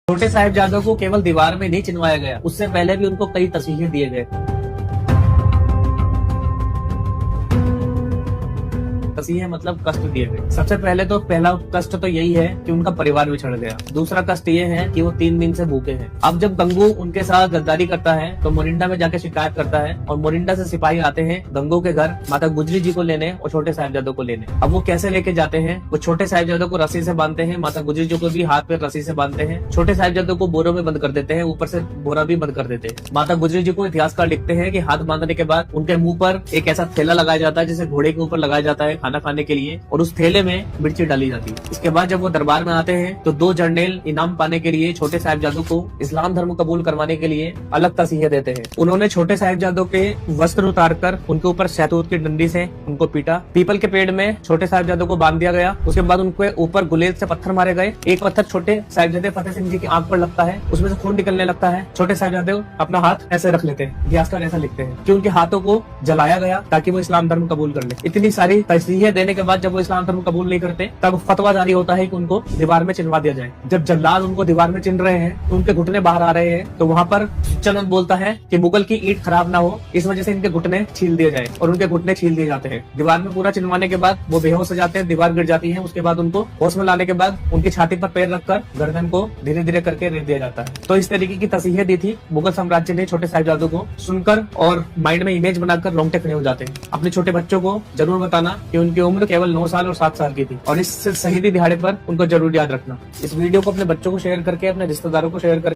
छोटे साहिबजादों को केवल दीवार में नहीं चिनवाया गया, उससे पहले भी उनको कई तस्वीरें दिए गए। तस्वीरें मतलब कष्ट दिए गए। सबसे पहले तो पहला कष्ट तो यही है कि उनका परिवार बिछड़ गया। दूसरा कष्ट ये है कि वो 3 दिन से भूखे हैं। अब जब गंगू उनके साथ गद्दारी करता है तो मोरिंडा में जाके शिकायत करता है और मोरिंडा से सिपाही आते हैं गंगू के घर माता गुजरी जी को लेने और छोटे साहिबजादों को लेने। अब वो कैसे लेके जाते हैं? वो छोटे साहिबजादों को रस्सी से बांधते हैं, माता गुजरी जी को भी हाथ पे रस्सी से बांधते हैं। छोटे साहिबजादों को बोरों में बंद कर देते हैं, ऊपर से बोरा भी बंद कर देते हैं। माता गुजरी जी को इतिहासकार लिखते हैं कि हाथ बांधने के बाद उनके मुंह पर एक ऐसा थैला लगाया जाता है जिसे घोड़े के ऊपर लगाया जाता है खाना खाने के लिए, और उस थैले में मिर्ची डाली जाती है। इसके बाद जब वो दरबार में आते हैं तो 2 जर्नैल इनाम पाने के लिए छोटे साहिबजादों को इस्लाम धर्म कबूल करवाने के लिए अलग तसीहे देते हैं। उन्होंने छोटे साहिबजादों के वस्त्र उतारकर उनके ऊपर शहतूत की डंडी से उनको पीटा। पीपल के पेड़ में छोटे साहिबजादों को बांध दिया गया। उसके बाद उनके ऊपर गुलेल से पत्थर मारे गए। एक पत्थर छोटे साहिबजादे फतेह सिंह जी की आंख पर लगता है, उसमें से खून निकलने लगता है। छोटे साहिबजादे अपना हाथ ऐसे रख लेते हैं। इतिहासकार ऐसा लिखते हैं कि उनके हाथों को जलाया गया ताकि वो इस्लाम धर्म कबूल कर ले। इतनी सारी तस्वीरें देने के बाद जब वो इस्लाम धर्म कबूल नहीं करते तब फतवा जारी होता है कि उनको दीवार में चिनवा दिया जाए। जब जल्लाद उनको दीवार में चिन रहे हैं तो उनके घुटने बाहर आ रहे हैं, तो वहाँ पर चंद बोलता है कि मुगल की ईंट खराब ना हो, इस वजह से इनके घुटने छील दिए जाए, और उनके घुटने छील दिए जाते हैं। दीवार में पूरा चिनवाने के बाद वो बेहोश हो जाते हैं, दीवार गिर जाती है। उसके बाद उनको होश में लाने के बाद उनकी छाती पर पैर रखकर गर्दन को धीरे धीरे करके रेत दिया जाता है। तो इस तरीके की तस्वीरें दी थी मुगल साम्राज्य ने छोटे साहिबजादों को। सुनकर और माइंड में इमेज बनाकर रोंगटे खड़े हो जाते हैं। अपने छोटे बच्चों को जरूर बताना कि उनकी उम्र केवल 9 साल और 7 साल की थी, और इस शहीदी दिहाड़े पर उनको जरूर याद रखना। इस वीडियो को अपने बच्चों को शेयर करके, अपने रिश्तेदारों को शेयर करके